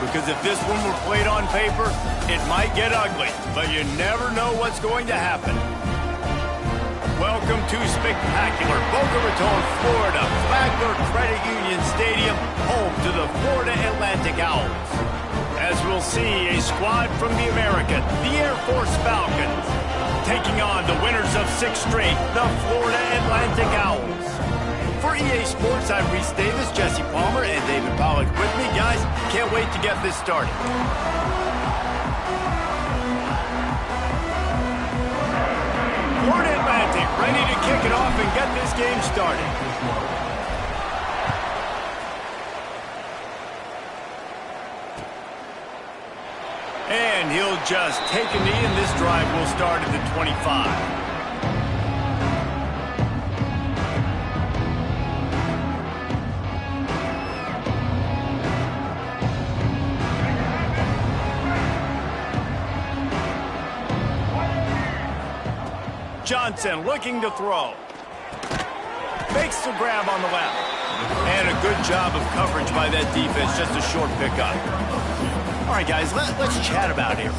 because if this one were played on paper, it might get ugly, but you never know what's going to happen. Welcome to spectacular Boca Raton, Florida, Flagler Credit Union Stadium, home to the Florida Atlantic Owls. As we'll see, a squad from the American, the Air Force Falcons, taking on the winners of 6 straight, the Florida Atlantic Owls. For EA Sports, I'm Reese Davis, Jesse Palmer, and David Pollack with me. Guys, can't wait to get this started. Florida Atlantic ready to kick it off and get this game started. And he'll just take a knee, and this drive will start at the 25. Johnson looking to throw. Makes the grab on the left. And a good job of coverage by that defense, just a short pickup. All right, guys, let's chat about it.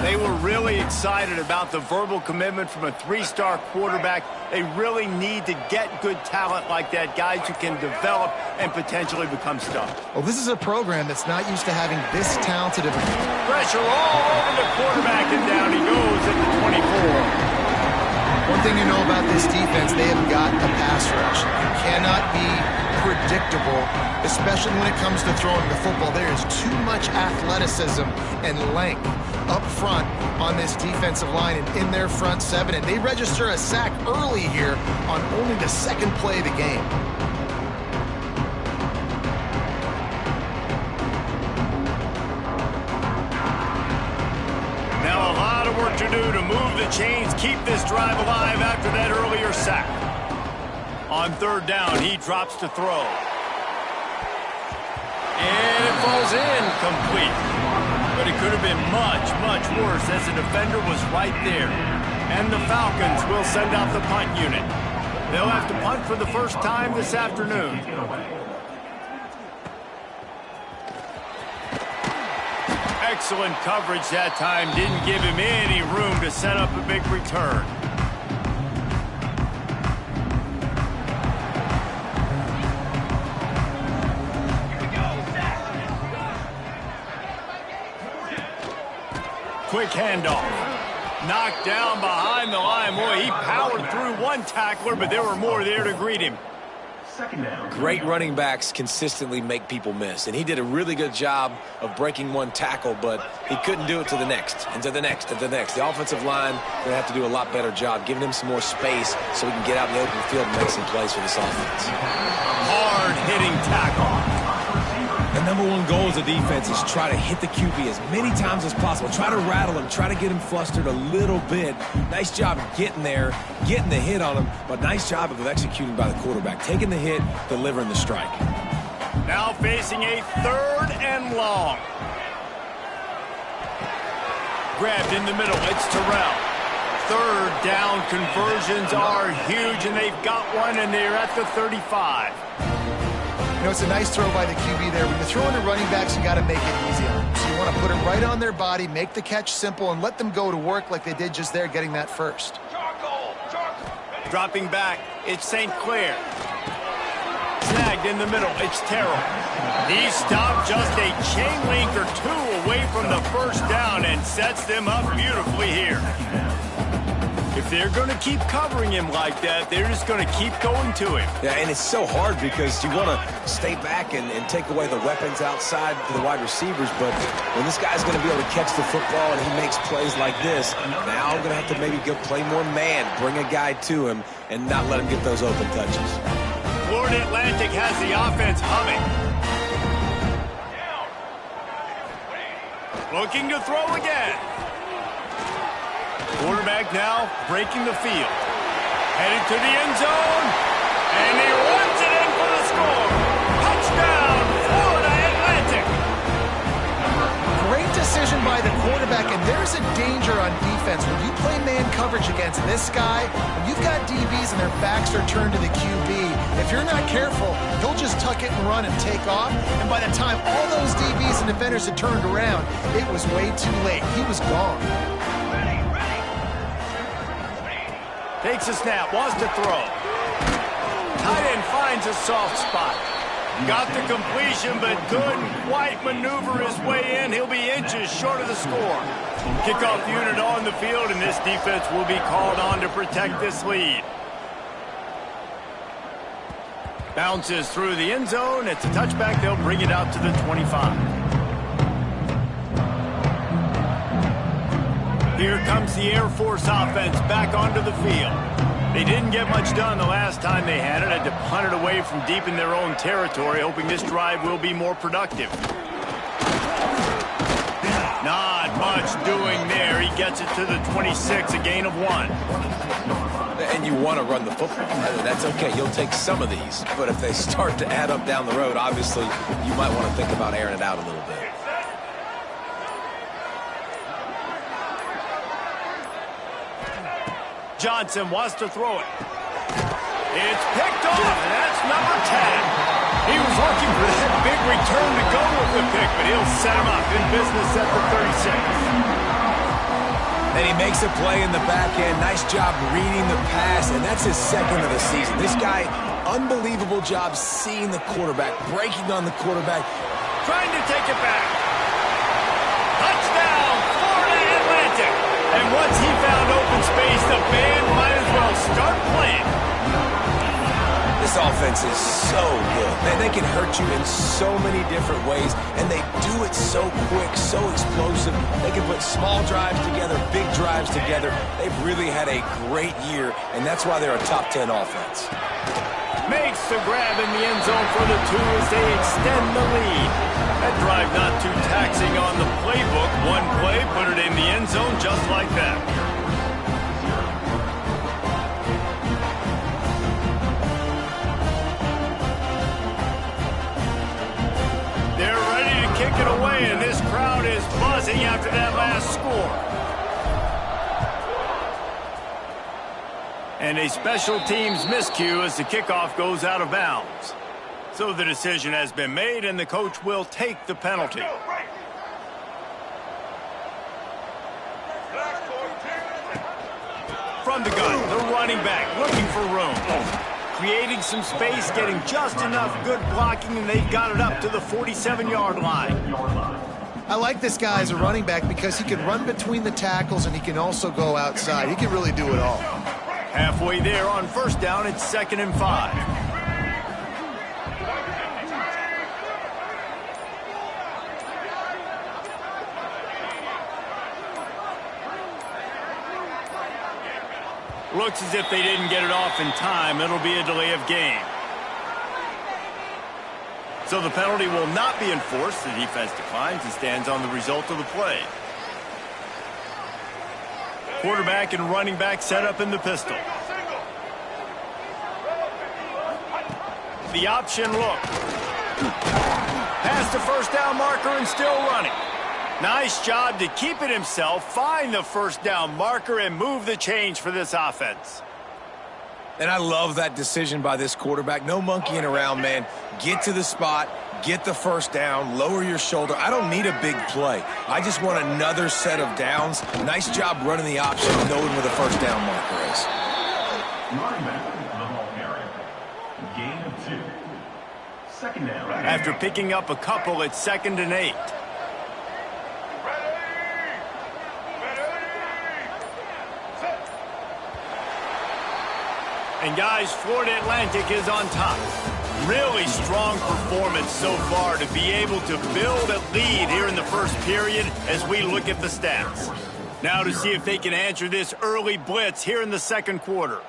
They were really excited about the verbal commitment from a 3-star quarterback. They really need to get good talent like that, guys who can develop and potentially become stars. Well, this is a program that's not used to having this talented of a... Pressure all over the quarterback, and down he goes at the 24. One thing you know about this defense, they have got a pass rush. You cannot be predictable, especially when it comes to throwing the football. There is too much athleticism and length up front on this defensive line and in their front 7. And they register a sack early here on only the 2nd play of the game. To do to move the chains, keep this drive alive after that earlier sack. On 3rd down, he drops to throw. And it falls in complete. But it could have been much, much worse as the defender was right there. And the Falcons will send out the punt unit. They'll have to punt for the first time this afternoon. Excellent coverage that time. Didn't give him any room to set up a big return. Quick handoff. Knocked down behind the line. Boy, he powered through one tackler, but there were more there to greet him. Great running backs consistently make people miss, and he did a really good job of breaking one tackle, but he couldn't do it to the next, and to the next, and to the next. The offensive line going to have to do a lot better job, giving him some more space so he can get out in the open field and make some plays for this offense. Hard-hitting tackle. The #1 goal as a defense is try to hit the QB as many times as possible. Try to rattle him, try to get him flustered a little bit. Nice job of getting there, getting the hit on him, but nice job of executing by the quarterback. Taking the hit, delivering the strike. Now facing a 3rd and long. Grabbed in the middle, it's Terrell. 3rd down conversions are huge, and they've got one, and they're at the 35. You know, it's a nice throw by the QB there. When you're throwing to running backs, you got to make it easy on them. So you want to put it right on their body, make the catch simple, and let them go to work like they did just there, getting that first. Dropping back, it's St. Clair. Snagged in the middle, it's Terrell. He stopped just a chain link or 2 away from the 1st down and sets them up beautifully here. If they're going to keep covering him like that, they're just going to keep going to him. Yeah, and it's so hard because you want to stay back and take away the weapons outside to the wide receivers, but when this guy's going to be able to catch the football and he makes plays like this, now I'm going to have to maybe go play more man, bring a guy to him, and not let him get those open touches. Florida Atlantic has the offense humming. Looking to throw again. Quarterback now breaking the field. Headed to the end zone. And he runs it in for the score. Touchdown, Florida Atlantic. Great decision by the quarterback, and there's a danger on defense. When you play man coverage against this guy, when you've got DBs and their backs are turned to the QB, if you're not careful, he'll just tuck it and run and take off. And by the time all those DBs and defenders had turned around, it was way too late. He was gone. Takes a snap, wants to throw. Tight end finds a soft spot. Got the completion, but couldn't quite maneuver his way in. He'll be inches short of the score. Kickoff unit on the field, and this defense will be called on to protect this lead. Bounces through the end zone. It's a touchback. They'll bring it out to the 25. Here comes the Air Force offense back onto the field. They didn't get much done the last time they had it. Had to punt it away from deep in their own territory, hoping this drive will be more productive. Not much doing there. He gets it to the 26, a gain of 1. And you want to run the football. That's okay. You'll take some of these. But if they start to add up down the road, obviously, you might want to think about airing it out a little bit. Johnson wants to throw it. It's picked off, and that's number 10. He was looking for that big return to go with the pick, but he'll set him up in business at the 36. And he makes a play in the back end. Nice job reading the pass, and that's his second of the season. This guy, unbelievable job seeing the quarterback, breaking on the quarterback. Trying to take it back. Touchdown, Florida Atlantic. And once he found open space, the band might as well start playing. This offense is so good. Man, they can hurt you in so many different ways, and they do it so quick, so explosive. They can put small drives together, big drives together. They've really had a great year, and that's why they're a top 10 offense. Makes the grab in the end zone for the 2 as they extend the lead. That drive not too taxing on the playbook. One play, put it in the end zone just like that. They're ready to kick it away, and this crowd is buzzing after that last score. And a special teams miscue as the kickoff goes out of bounds. So the decision has been made, and the coach will take the penalty. From the gun, the running back looking for room. Creating some space, getting just enough good blocking, and they've got it up to the 47-yard line. I like this guy as a running back because he can run between the tackles and he can also go outside. He can really do it all. Halfway there on first down, it's 2nd and 5. Looks as if they didn't get it off in time. It'll be a delay of game. So the penalty will not be enforced. The defense declines and stands on the result of the play. Quarterback and running back set up in the pistol. The option look. Past the first down marker and still running. Nice job to keep it himself, find the first down marker, and move the change for this offense. And I love that decision by this quarterback. No monkeying around, man. Get to the spot, get the first down, lower your shoulder. I don't need a big play. I just want another set of downs. Nice job running the option, knowing where the first down marker is. Running back, the ball carrier. Gain of 2. Second down. After picking up a couple, it's 2nd and 8. And guys, Florida Atlantic is on top. Really strong performance so far to be able to build a lead here in the first period as we look at the stats. Now to see if they can answer this early blitz here in the second quarter.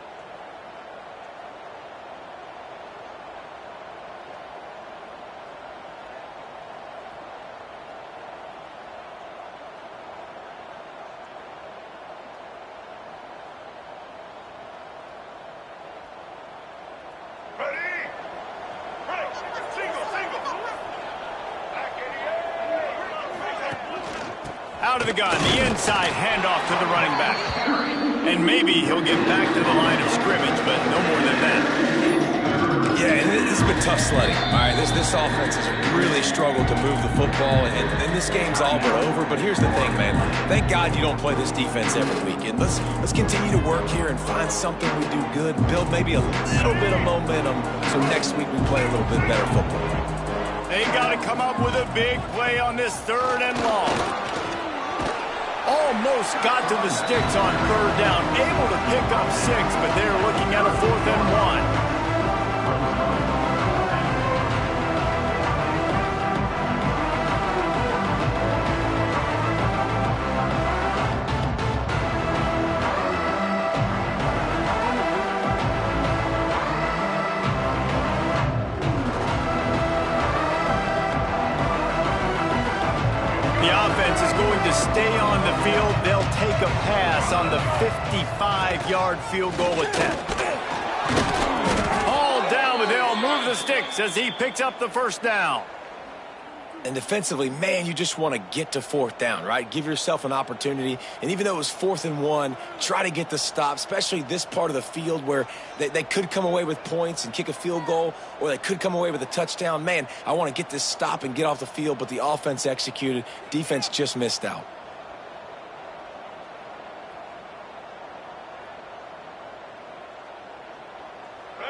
Out of the gun, the inside handoff to the running back. And maybe he'll get back to the line of scrimmage, but no more than that. Yeah, and this has been tough sledding. All right, this offense has really struggled to move the football, and this game's all but over. But here's the thing, man. Thank God you don't play this defense every weekend. Let's continue to work here and find something we do good, build maybe a little bit of momentum so next week we play a little bit better football. They got to come up with a big play on this 3rd and long. Almost got to the sticks on 3rd down. Able to pick up 6, but they're looking at a 4th and 1. Is going to stay on the field. They'll take a pass on the 55-yard field goal attempt. All down, but they'll move the sticks as he picks up the 1st down. And defensively, man, you just want to get to 4th down, right? Give yourself an opportunity. And even though it was 4th and 1, try to get the stop, especially this part of the field where they could come away with points and kick a field goal, or they could come away with a touchdown. Man, I want to get this stop and get off the field, but the offense executed. Defense just missed out.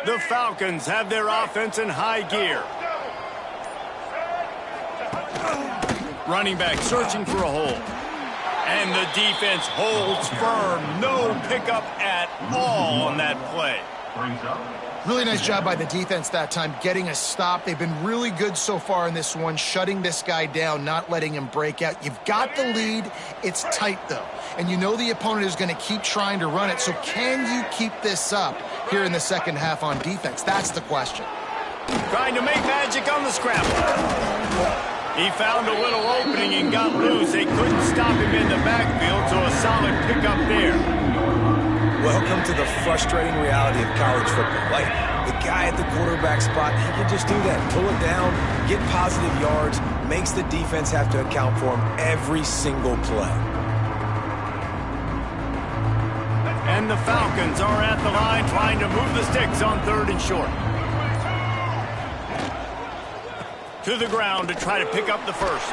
The Falcons have their offense in high gear. Running back searching for a hole. And the defense holds firm. No pickup at all on that play. Really nice job by the defense that time, getting a stop. They've been really good so far in this one, shutting this guy down, not letting him break out. You've got the lead. It's tight, though. And you know the opponent is going to keep trying to run it. So can you keep this up here in the second half on defense? That's the question. Trying to make magic on the scramble. He found a little opening and got loose. They couldn't stop him in the backfield, so a solid pickup there. Welcome to the frustrating reality of college football. Like, the guy at the quarterback spot, he can just do that. Pull it down, get positive yards, makes the defense have to account for him every single play. And the Falcons are at the line trying to move the sticks on 3rd and short. To the ground to try to pick up the 1st.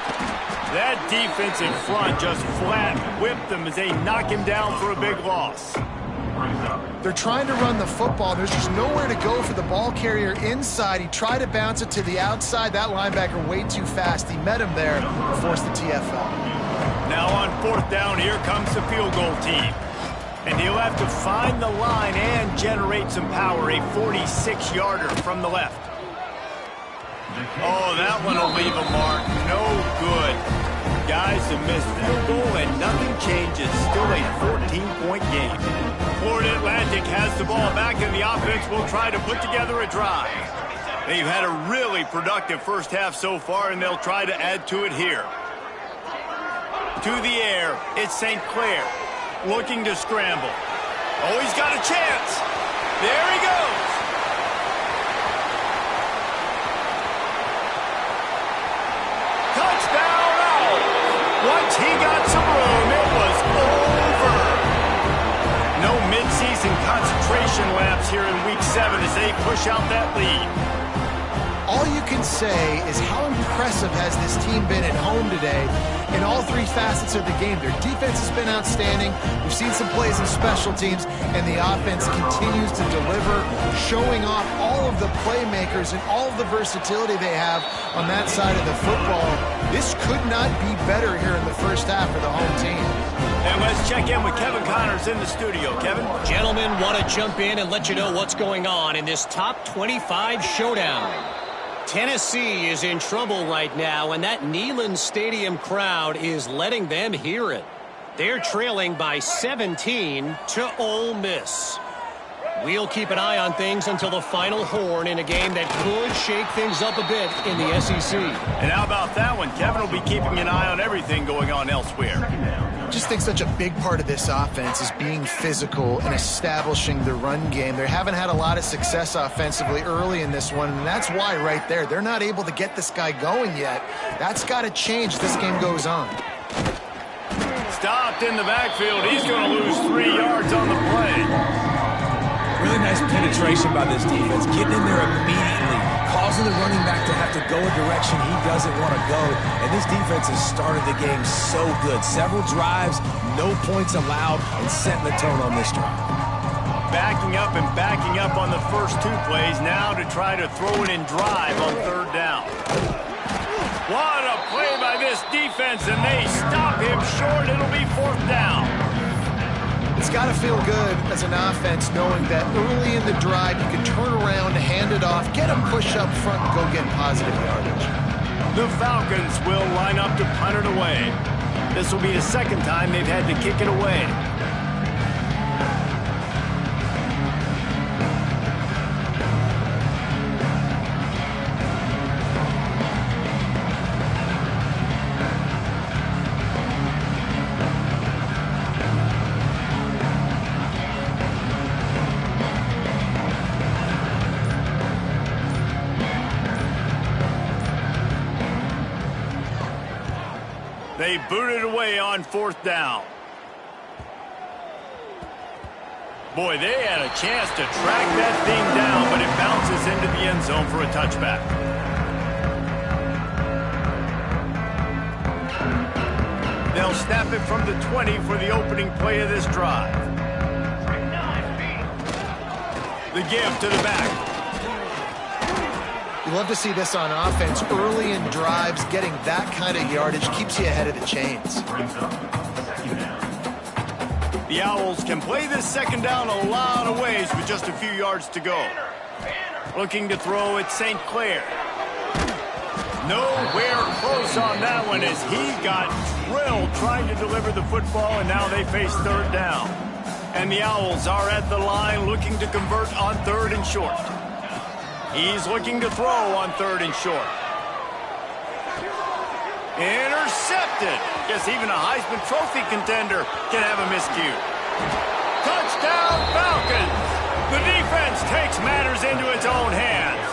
That defense in front just flat whipped them as they knock him down for a big loss. They're trying to run the football. There's just nowhere to go for the ball carrier inside. He tried to bounce it to the outside. That linebacker way too fast. He met him there and forced the TFL. Now on 4th down, here comes the field goal team. And he'll have to find the line and generate some power. A 46-yarder from the left. Oh, that one will leave a mark. No good. Guys, a missed field goal and nothing changes. Still a 14-point game. Florida Atlantic has the ball back and the offense will try to put together a drive. They've had a really productive first half so far and they'll try to add to it here. To the air, it's St. Clair looking to scramble. Oh, he's got a chance. There he goes. Touchdown out. Once he got some room, it was over. No midseason concentration laps here in Week 7 as they push out that lead. All you can say is how impressive has this team been at home today in all 3 facets of the game. Their defense has been outstanding. We've seen some plays in special teams, and the offense continues to deliver, showing off all of the playmakers and all of the versatility they have on that side of the football. This could not be better here in the first half for the home team. And let's check in with Kevin Connors in the studio. Kevin? Gentlemen, want to jump in and let you know what's going on in this top 25 showdown. Tennessee is in trouble right now, and that Neyland Stadium crowd is letting them hear it. They're trailing by 17 to Ole Miss. We'll keep an eye on things until the final horn in a game that could shake things up a bit in the SEC. And how about that one? Kevin will be keeping an eye on everything going on elsewhere. I just think such a big part of this offense is being physical and establishing the run game. They haven't had a lot of success offensively early in this one, and that's why right there, they're not able to get this guy going yet. That's got to change as this game goes on. stopped in the backfield. He's going to lose 3 yards on the play. Really nice penetration by this defense, getting in there immediately, causing the running back to have to go a direction he doesn't want to go. And this defense has started the game so good. Several drives, no points allowed, and setting the tone on this drive. Backing up and backing up on the first 2 plays, now to try to throw it in drive on 3rd down. What a play by this defense, and they stop him short. It'll be 4th down. It's got to feel good as an offense knowing that early in the drive you can turn around, hand it off, get a push up front, and go get positive yardage. The Falcons will line up to punt it away. This will be the 2nd time they've had to kick it away. They booted away on 4th down. Boy, they had a chance to track that thing down, but it bounces into the end zone for a touchback. They'll snap it from the 20 for the opening play of this drive. The give to the back. You love to see this on offense. Early in drives, getting that kind of yardage keeps you ahead of the chains. The Owls can play this 2nd down a lot of ways with just a few yards to go. Looking to throw at St. Clair. Nowhere close on that one as he got drilled trying to deliver the football, and now they face 3rd down. And the Owls are at the line looking to convert on 3rd and short. He's looking to throw on 3rd and short. Intercepted. Guess even a Heisman Trophy contender can have a miscue. Touchdown Falcons. The defense takes matters into its own hands.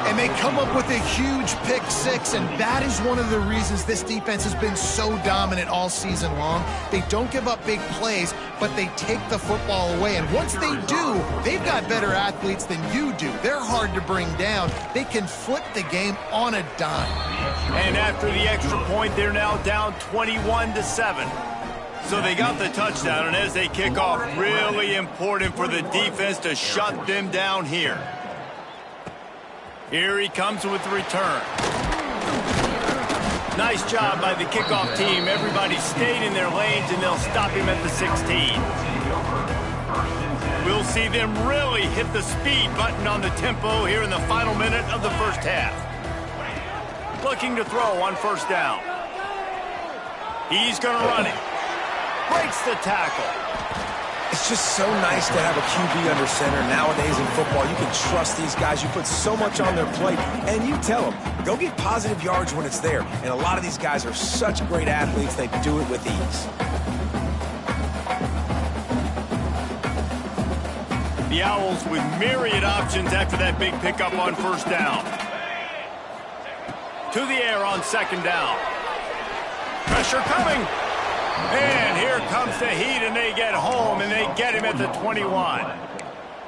And they come up with a huge pick 6, and that is one of the reasons this defense has been so dominant all season long. They don't give up big plays, but they take the football away. And once they do, they've got better athletes than you do. They're hard to bring down. They can flip the game on a dime. And after the extra point, they're now down 21-7. So they got the touchdown, and as they kick off, really important for the defense to shut them down here. Here he comes with the return. Nice job by the kickoff team. Everybody stayed in their lanes, and they'll stop him at the 16. We'll see them really hit the speed button on the tempo here in the final minute of the 1st half. Looking to throw on 1st down. He's going to run it. Breaks the tackle. It's just so nice to have a QB under center. Nowadays in football, you can trust these guys. You put so much on their plate, and you tell them, go get positive yards when it's there. And a lot of these guys are such great athletes, they do it with ease. The Owls with myriad options after that big pickup on 1st down. To the air on 2nd down. Pressure coming. And here comes the heat, and they get home, and they get him at the 21.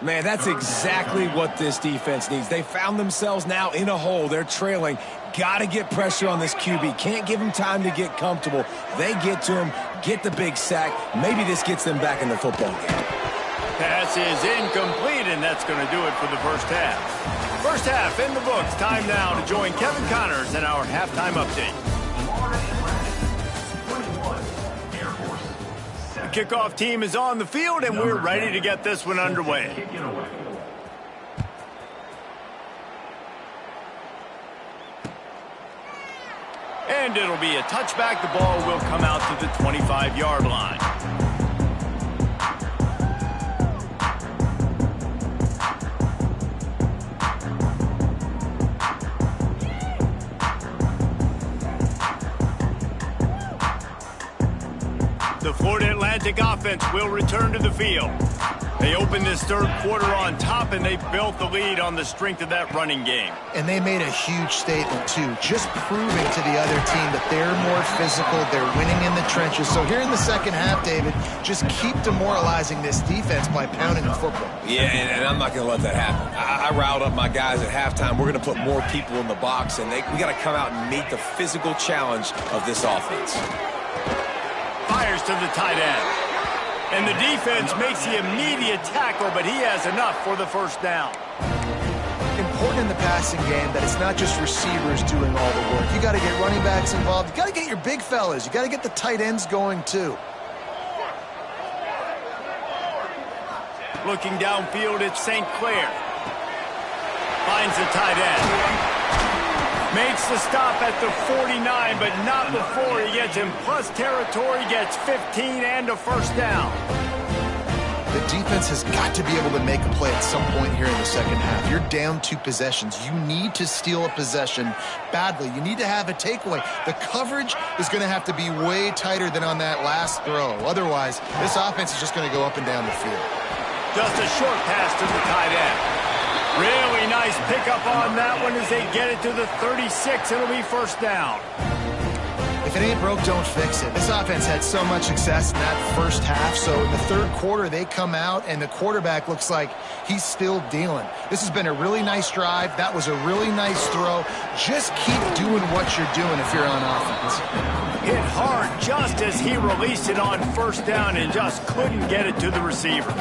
Man, that's exactly what this defense needs. They found themselves now in a hole. They're trailing. Got to get pressure on this QB. Can't give him time to get comfortable. They get to him, get the big sack. Maybe this gets them back in the football game. Pass is incomplete, and that's going to do it for the 1st half. 1st half in the books. Time now to join Kevin Connors in our halftime update. The kickoff team is on the field, and we're ready to get this one underway. And it'll be a touchback. The ball will come out to the 25-yard line. The Florida Atlantic offense will return to the field. They opened this 3rd quarter on top, and they built the lead on the strength of that running game. And they made a huge statement, too, just proving to the other team that they're more physical. They're winning in the trenches. So here in the second half, David, just keep demoralizing this defense by pounding the football. Yeah, and I'm not going to let that happen. I riled up my guys at halftime. We're going to put more people in the box, and we got to come out and meet the physical challenge of this offense. Fires to the tight end. And the defense makes the immediate tackle, but he has enough for the first down. Important in the passing game that it's not just receivers doing all the work. You got to get running backs involved. You got to get your big fellas. You got to get the tight ends going too. Looking downfield, it's St. Clair. Finds the tight end. Makes the stop at the 49, but not before he gets in plus territory, gets 15 and a first down. The defense has got to be able to make a play at some point here in the second half. You're down 2 possessions. You need to steal a possession badly. You need to have a takeaway. The coverage is going to have to be way tighter than on that last throw. Otherwise, this offense is just going to go up and down the field. Just a short pass to the tight end. Really nice pickup on that one as they get it to the 36. It'll be first down. If it ain't broke, don't fix it. This offense had so much success in that first half, so in the third quarter they come out and the quarterback looks like he's still dealing. This has been a really nice drive. That was a really nice throw. Just keep doing what you're doing if you're on offense. Hit hard just as he released it on first down and just couldn't get it to the receiver.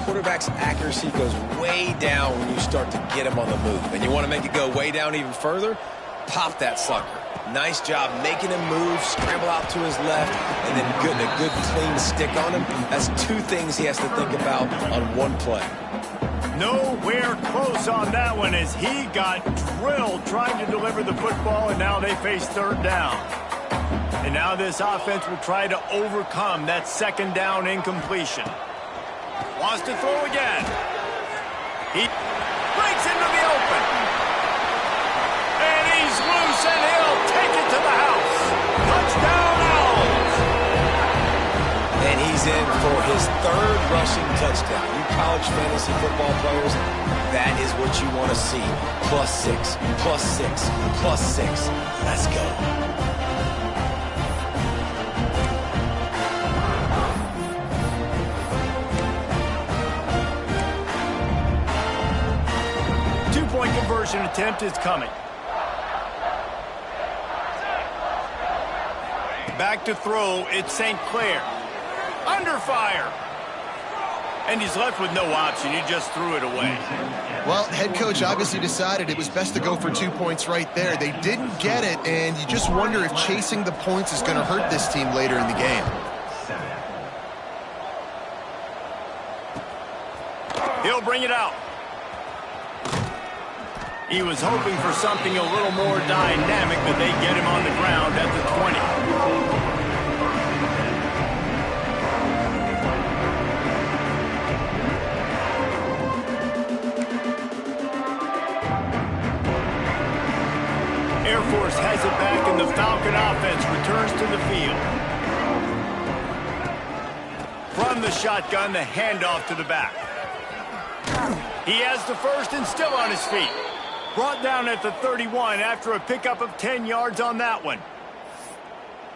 Quarterback's accuracy goes way down when you start to get him on the move. And you want to make it go way down even further? Pop that sucker. Nice job making him move, scramble out to his left, and then getting a good clean stick on him. That's 2 things he has to think about on one play. Nowhere close on that one as he got drilled trying to deliver the football, and now they face third down. And now this offense will try to overcome that second down incompletion. Wants to throw again. He breaks into the open. And he's loose, and he'll take it to the house. Touchdown, Owls. And he's in for his 3rd rushing touchdown. You college fantasy football players, that is what you want to see. +6, +6, +6. Let's go. Conversion attempt is coming. Back to throw, it's St. Clair. Under fire. And he's left with no option. He just threw it away. Well, head coach obviously decided it was best to go for 2 points right there. They didn't get it, and you just wonder if chasing the points is going to hurt this team later in the game. He'll bring it out. He was hoping for something a little more dynamic, but they get him on the ground at the 20. Air Force has it back, and the Falcon offense returns to the field. From the shotgun, the handoff to the back. He has the first and still on his feet. Brought down at the 31 after a pickup of 10 yards on that one.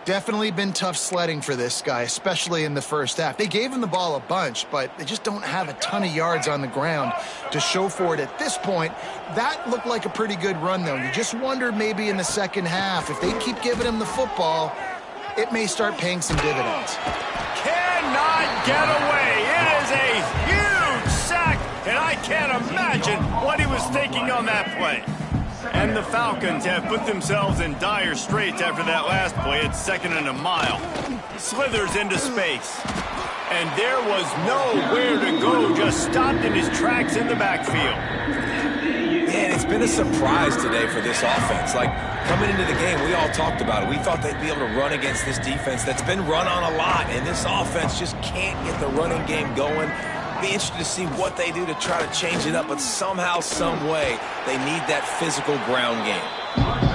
Definitely been tough sledding for this guy, especially in the first half. They gave him the ball a bunch, but they just don't have a ton of yards on the ground to show for it at this point. That looked like a pretty good run, though. You just wonder maybe in the second half, if they keep giving him the football, it may start paying some dividends. Cannot get away. It is a huge sack, and I can't imagine what he was thinking on that play. And the Falcons have put themselves in dire straits after that last play. It's 2nd and a mile. Slithers into space. And there was nowhere to go, just stopped in his tracks in the backfield. Man, it's been a surprise today for this offense. Like, coming into the game, we all talked about it. We thought they'd be able to run against this defense that's been run on a lot, and this offense just can't get the running game going. Be interested to see what they do to try to change it up, but somehow, some way, they need that physical ground game.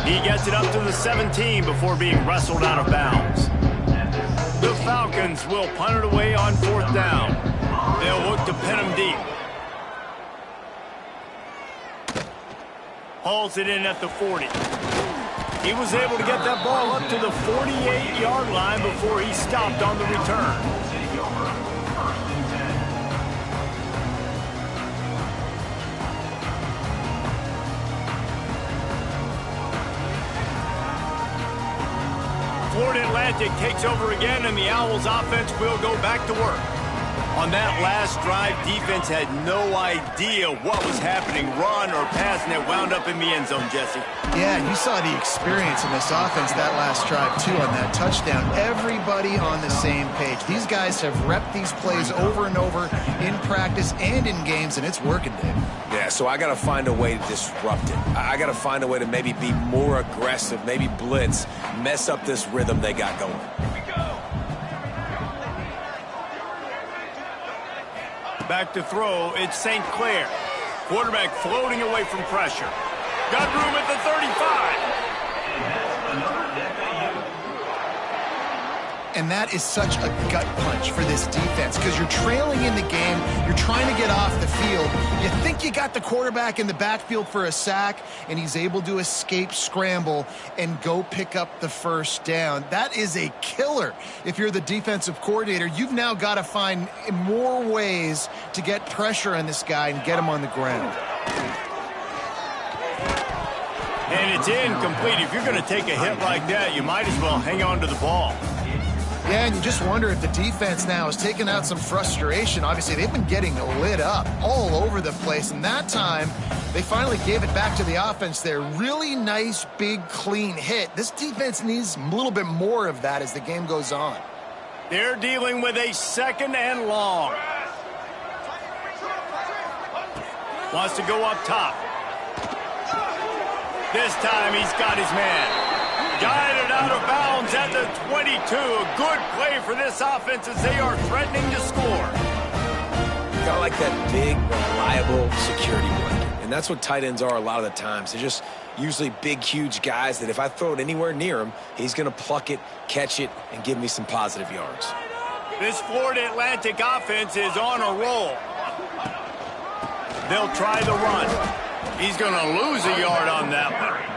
He gets it up to the 17 before being wrestled out of bounds. The Falcons will punt it away on 4th down. They'll look to pin him deep. Hauls it in at the 40. He was able to get that ball up to the 48-yard line before he stopped on the return. Florida Atlantic takes over again, and the Owls offense will go back to work. On that last drive, defense had no idea what was happening, run or pass, and it wound up in the end zone, Jesse. Yeah, you saw the experience in this offense that last drive, too, on that touchdown. Everybody on the same page. These guys have repped these plays over and over in practice and in games, and it's working, Dave. Yeah, so I got to find a way to disrupt it. I got to find a way to maybe be more aggressive, maybe blitz, mess up this rhythm they got going. Back to throw, it's St. Clair. Quarterback floating away from pressure. Got room at the 35. And that is such a gut punch for this defense because you're trailing in the game. You're trying to get off the field. You think you got the quarterback in the backfield for a sack, and he's able to escape scramble and go pick up the first down. That is a killer. If you're the defensive coordinator, you've now got to find more ways to get pressure on this guy and get him on the ground. And it's incomplete. If you're going to take a hit like that, you might as well hang on to the ball. Yeah, and you just wonder if the defense now is taking out some frustration. Obviously, they've been getting lit up all over the place, and that time they finally gave it back to the offense there. Really nice, big, clean hit. This defense needs a little bit more of that as the game goes on. They're dealing with a second and long. Wants to go up top. This time he's got his man. Guided out of bounds at the 22. A good play for this offense as they are threatening to score. Kind of like that big, reliable security blanket. And that's what tight ends are a lot of the times. They're just usually big, huge guys that if I throw it anywhere near him, he's going to pluck it, catch it, and give me some positive yards. This Florida Atlantic offense is on a roll. They'll try the run. He's going to lose a yard on that one.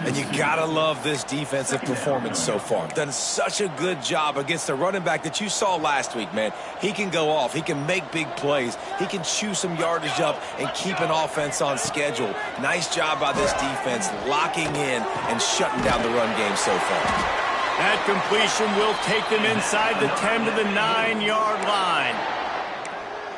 And you gotta love this defensive performance so far. Done such a good job against the running back that you saw last week, man. He can go off. He can make big plays. He can chew some yardage up and keep an offense on schedule. Nice job by this defense locking in and shutting down the run game so far. That completion will take them inside the 10 to the 9-yard line.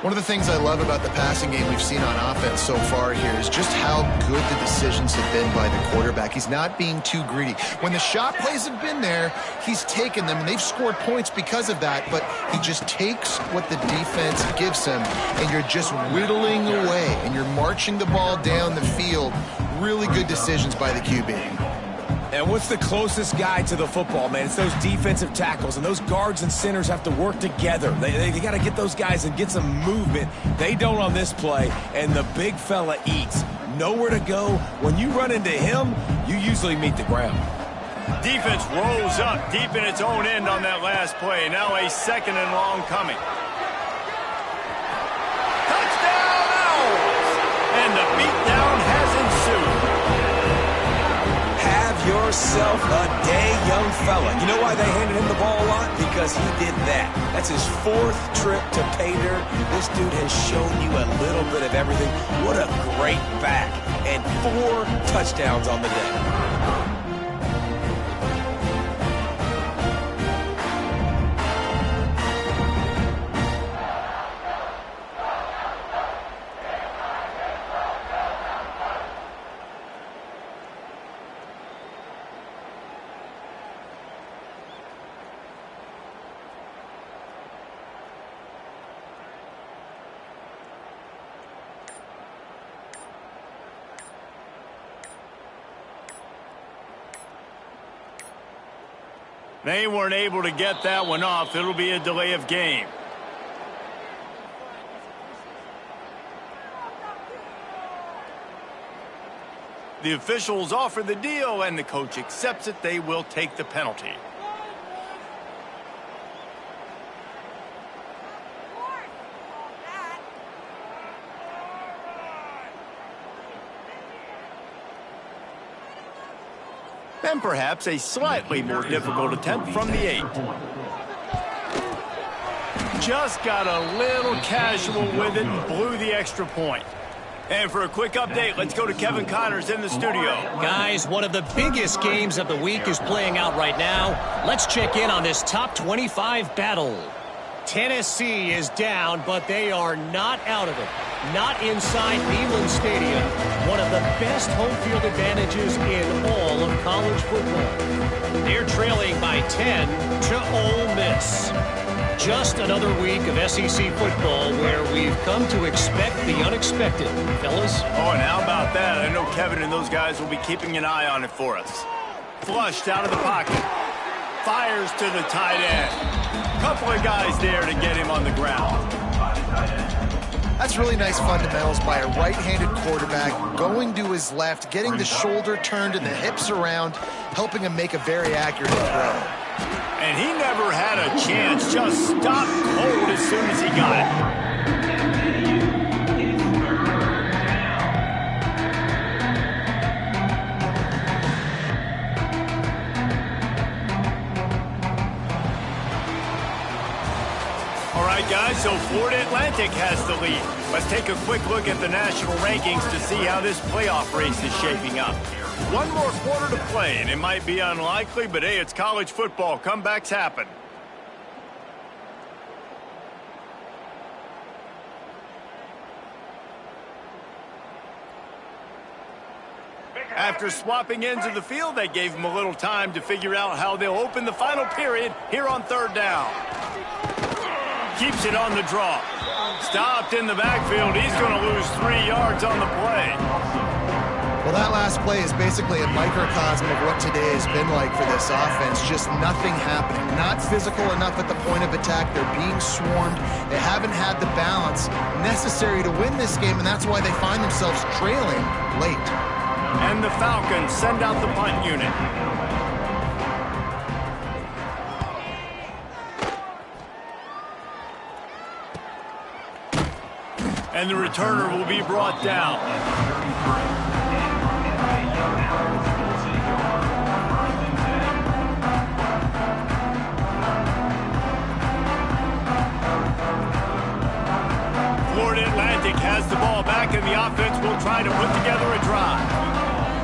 One of the things I love about the passing game we've seen on offense so far here is just how good the decisions have been by the quarterback. He's not being too greedy. When the shot plays have been there, he's taken them, and they've scored points because of that, but he just takes what the defense gives him, and you're just whittling away, and you're marching the ball down the field. Really good decisions by the QB. And what's the closest guy to the football, man? It's those defensive tackles, and those guards and centers have to work together. They got to get those guys and get some movement. They don't on this play, and the big fella eats. Nowhere to go. When you run into him, you usually meet the ground. Defense rose up deep in its own end on that last play. Now a second and long coming. Touchdown, Owls! And the beatdown has ensued. Yourself a day, young fella. You know why they handed him the ball a lot? Because he did that. That's his 4th trip to pay dirt. This dude has shown you a little bit of everything. What a great back. And 4 touchdowns on the day. They weren't able to get that one off. It'll be a delay of game. The officials offer the deal, and the coach accepts it. They will take the penalty. and perhaps a slightly more difficult attempt from the 8. Just got a little casual with it and blew the extra point. And for a quick update, let's go to Kevin Connors in the studio. Guys, one of the biggest games of the week is playing out right now. Let's check in on this top 25 battle. Tennessee is down, but they are not out of it. Not inside Neyland Stadium, one of the best home field advantages in all of college football. They're trailing by 10 to Ole Miss. Just another week of SEC football where we've come to expect the unexpected, fellas. Oh, and how about that? I know Kevin and those guys will be keeping an eye on it for us. Flushed out of the pocket. Fires to the tight end. Couple of guys there to get him on the ground. That's really nice fundamentals by a right-handed quarterback, going to his left, getting the shoulder turned and the hips around, helping him make a very accurate throw. And he never had a chance, just stopped cold as soon as he got it. All right, guys, so Florida Atlantic has the lead. Let's take a quick look at the national rankings to see how this playoff race is shaping up. One more quarter to play, and it might be unlikely, but hey, it's college football. Comebacks happen. After swapping ends of the field, they gave them a little time to figure out how they'll open the final period here on 3rd down. Keeps it on the draw. Stopped in the backfield. He's going to lose 3 yards on the play. Well, that last play is basically a microcosm of what today has been like for this offense. Just nothing happening. Not physical enough at the point of attack. They're being swarmed. They haven't had the balance necessary to win this game, and that's why they find themselves trailing late. And the Falcons send out the punt unit. And the returner will be brought down. Florida Atlantic has the ball back, and the offense will try to put together a drive.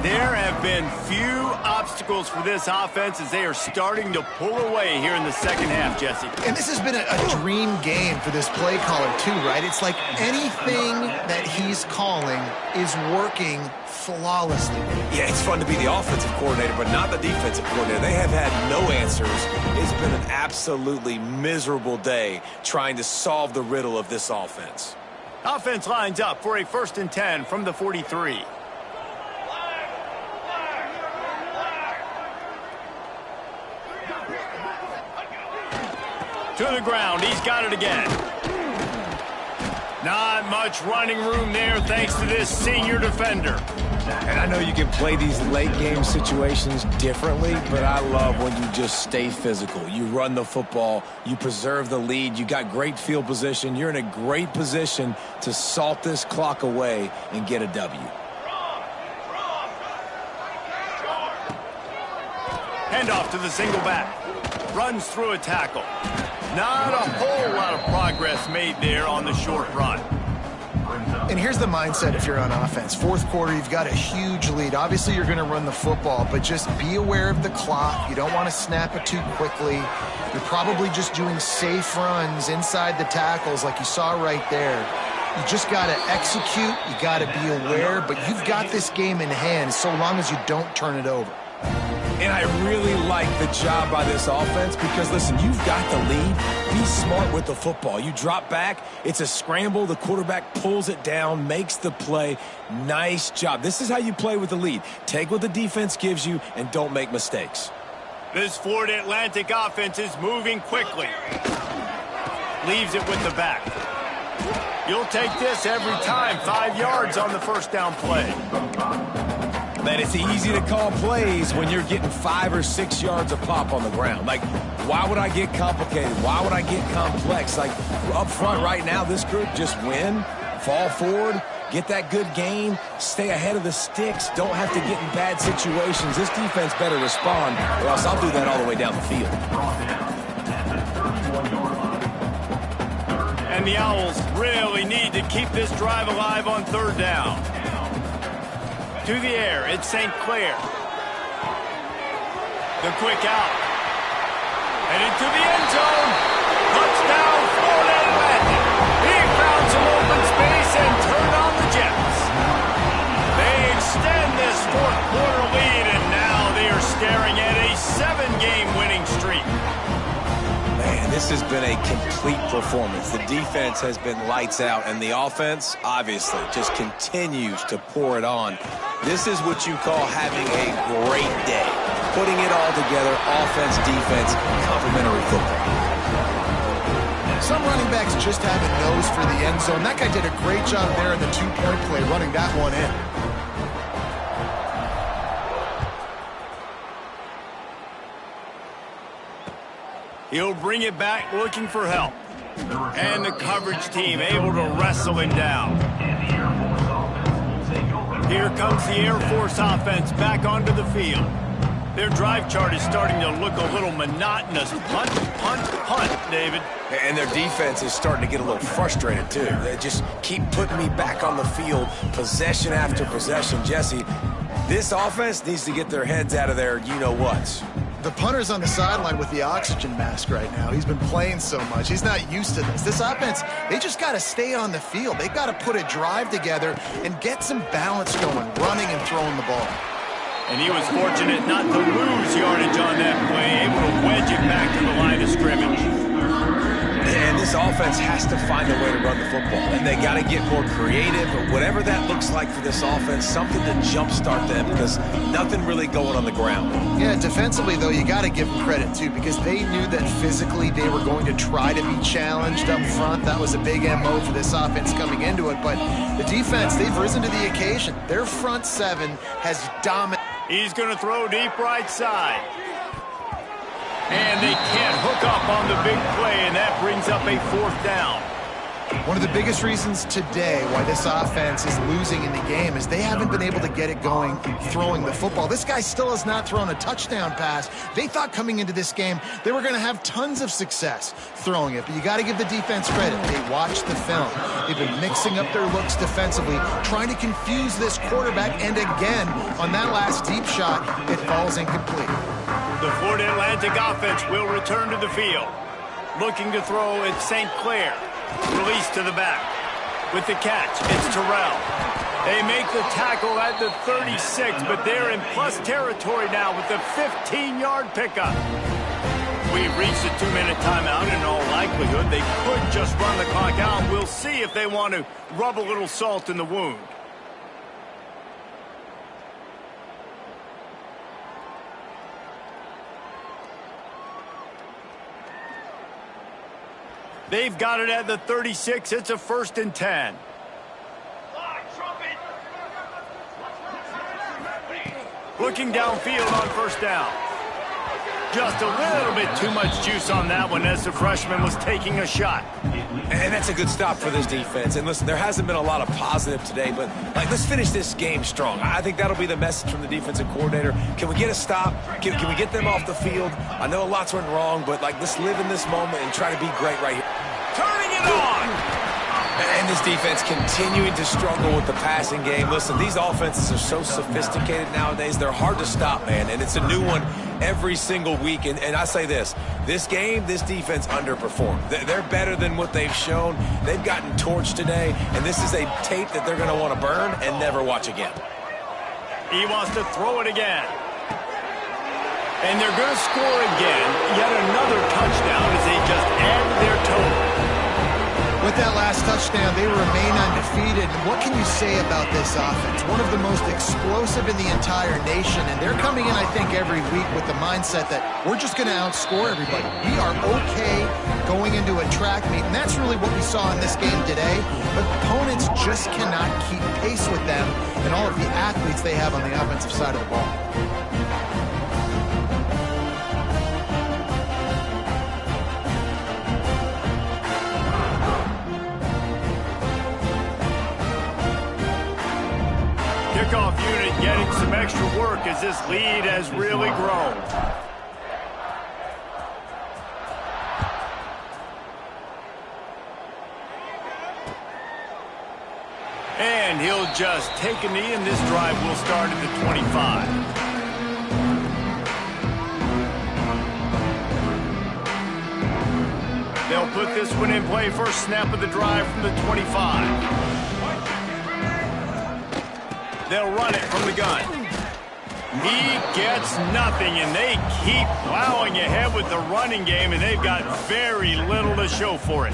There have been few obstacles for this offense as they are starting to pull away here in the second half, Jesse. And this has been a dream game for this play caller too, right? It's like anything that he's calling is working flawlessly. Yeah, it's fun to be the offensive coordinator, but not the defensive coordinator. They have had no answers. It's been an absolutely miserable day trying to solve the riddle of this offense. Offense lines up for a 1st and 10 from the 43. To the ground, he's got it again. Not much running room there thanks to this senior defender. And I know you can play these late game situations differently, but I love when you just stay physical. You run the football, you preserve the lead, you got great field position, you're in a great position to salt this clock away and get a W. Handoff to the single back. Runs through a tackle. Not a whole lot of progress made there on the short run. And here's the mindset if you're on offense. 4th quarter, you've got a huge lead. Obviously, you're going to run the football, but just be aware of the clock. You don't want to snap it too quickly. You're probably just doing safe runs inside the tackles like you saw right there. You just got to execute. You got to be aware, but you've got this game in hand so long as you don't turn it over. And I really like the job by this offense because, listen, you've got the lead. Be smart with the football. You drop back, it's a scramble. The quarterback pulls it down, makes the play. Nice job. This is how you play with the lead. Take what the defense gives you and don't make mistakes. This Florida Atlantic offense is moving quickly. Leaves it with the back. You'll take this every time. 5 yards on the 1st down play. Man, it's easy to call plays when you're getting 5 or 6 yards of pop on the ground. Like, why would I get complicated? Why would I get complex? Like, up front right now, this group just win, fall forward, Get that good gain, stay ahead of the sticks, don't have to get in bad situations. This defense better respond, or else I'll do that all the way down the field. And the Owls really need to keep this drive alive on third down. To the air, it's St. Clair. The quick out. And into the end zone. Touchdown, Florida Atlantic. He found some open space and turned on the Jets. They extend this fourth quarter lead, and now they are staring at a 7-game winning streak. Man, this has been a complete performance. The defense has been lights out, and the offense, obviously, just continues to pour it on. This is what you call having a great day. Putting it all together, offense, defense, complementary football. Some running backs just have a nose for the end zone. That guy did a great job there in the two-point play, running that one in. He'll bring it back looking for help. And the coverage team able to wrestle him down. Here comes the Air Force offense back onto the field. Their drive chart is starting to look a little monotonous. Punt, punt, punt, David. And their defense is starting to get a little frustrated, too. They just keep putting me back on the field, possession after possession. Jesse, this offense needs to get their heads out of their you-know-whats. The punter's on the sideline with the oxygen mask right now. He's been playing so much. He's not used to this. This offense, they just got to stay on the field. They've got to put a drive together and get some balance going, running and throwing the ball. And he was fortunate not to lose yardage on that play, able to wedge it back to the line of scrimmage. And this offense has to find a way to run the football. And they got to get more creative, or whatever that looks like for this offense, something to jumpstart them, because nothing really going on the ground. Yeah, defensively, though, you got to give them credit, too, because they knew that physically they were going to try to be challenged up front. That was a big MO for this offense coming into it. But the defense, they've risen to the occasion. Their front seven has dominated. He's going to throw deep right side. And they can't hook up on the big play, and that brings up a fourth down. One of the biggest reasons today why this offense is losing in the game is they haven't been able to get it going throwing the football. This guy still has not thrown a touchdown pass. They thought coming into this game they were going to have tons of success throwing it, but you got to give the defense credit. They watched the film. They've been mixing up their looks defensively, trying to confuse this quarterback, and again, on that last deep shot, it falls incomplete. The Florida Atlantic offense will return to the field. Looking to throw, it's St. Clair. Release to the back. With the catch, it's Terrell. They make the tackle at the 36, but they're in plus territory now with the 15-yard pickup. We've reached a 2-minute timeout, and in all likelihood, they could just run the clock out. We'll see if they want to rub a little salt in the wound. They've got it at the 36. It's a 1st and 10. Looking downfield on 1st down. Just a little bit too much juice on that one as the freshman was taking a shot. And that's a good stop for this defense. And listen, there hasn't been a lot of positive today, but let's finish this game strong. I think that'll be the message from the defensive coordinator. Can we get a stop? Can we get them off the field? I know lots went wrong, but let's live in this moment and try to be great right here. Turning it on! And this defense continuing to struggle with the passing game. Listen, these offenses are so sophisticated nowadays. They're hard to stop, man, and it's a new one every single week. And I say this game, this defense underperformed. They're better than what they've shown. They've gotten torched today, and this is a tape that they're going to want to burn and never watch again. He wants to throw it again. And they're going to score again. Yet another touchdown as they just add to their total. With that last touchdown, they remain undefeated. What can you say about this offense? One of the most explosive in the entire nation, and they're coming in, I think, every week with the mindset that we're just going to outscore everybody. We are okay going into a track meet, and that's really what we saw in this game today. But opponents just cannot keep pace with them and all of the athletes they have on the offensive side of the ball. extra work as this lead has really grown. And he'll just take a knee, and this drive will start at the 25. They'll put this one in play. First snap of the drive from the 25. They'll run it from the gun. He gets nothing, and they keep plowing ahead with the running game, and they've got very little to show for it.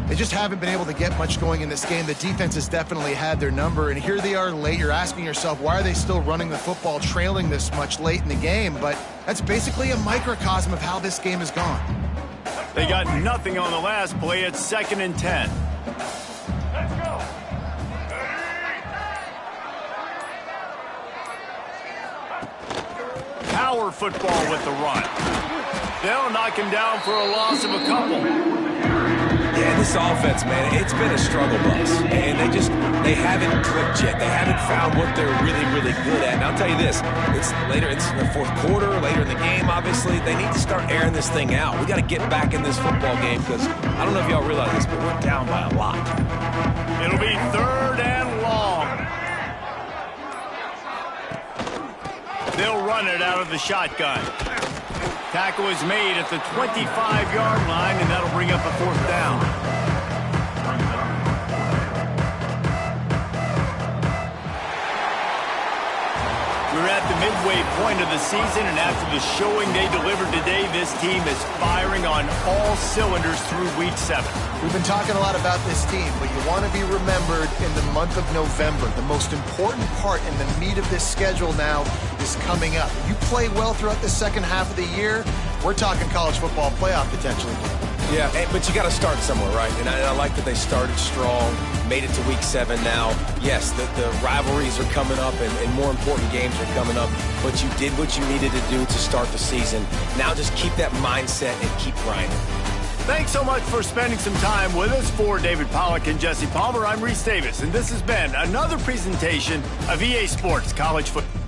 They just haven't been able to get much going in this game. The defense has definitely had their number, and here they are late. You're asking yourself, why are they still running the football, trailing this much late in the game? But that's basically a microcosm of how this game has gone. They got nothing on the last play. It's 2nd and 10. Power football with the run. They'll knock him down for a loss of a couple. Yeah, this offense, man, it's been a struggle bus. And they haven't clicked yet. They haven't found what they're really, really good at. And I'll tell you this, it's in the fourth quarter, later in the game, obviously. They need to start airing this thing out. We got to get back in this football game because I don't know if y'all realize this, but we're down by a lot. It'll be 3rd and long. They'll run it out of the shotgun. Tackle is made at the 25-yard line, and that'll bring up a 4th down. We're at the midway point of the season, and after the showing they delivered today, this team is firing on all cylinders through Week 7. We've been talking a lot about this team, but you want to be remembered in the month of November. The most important part in the meat of this schedule now is coming up. If you play well throughout the second half of the year, we're talking college football playoff potentially. Yeah, but you got to start somewhere, right? And I like that they started strong, made it to Week 7 now. Yes, the rivalries are coming up, and more important games are coming up, but you did what you needed to do to start the season. Now just keep that mindset and keep grinding. Thanks so much for spending some time with us. For David Pollack and Jesse Palmer, I'm Reese Davis, and this has been another presentation of EA Sports College Football.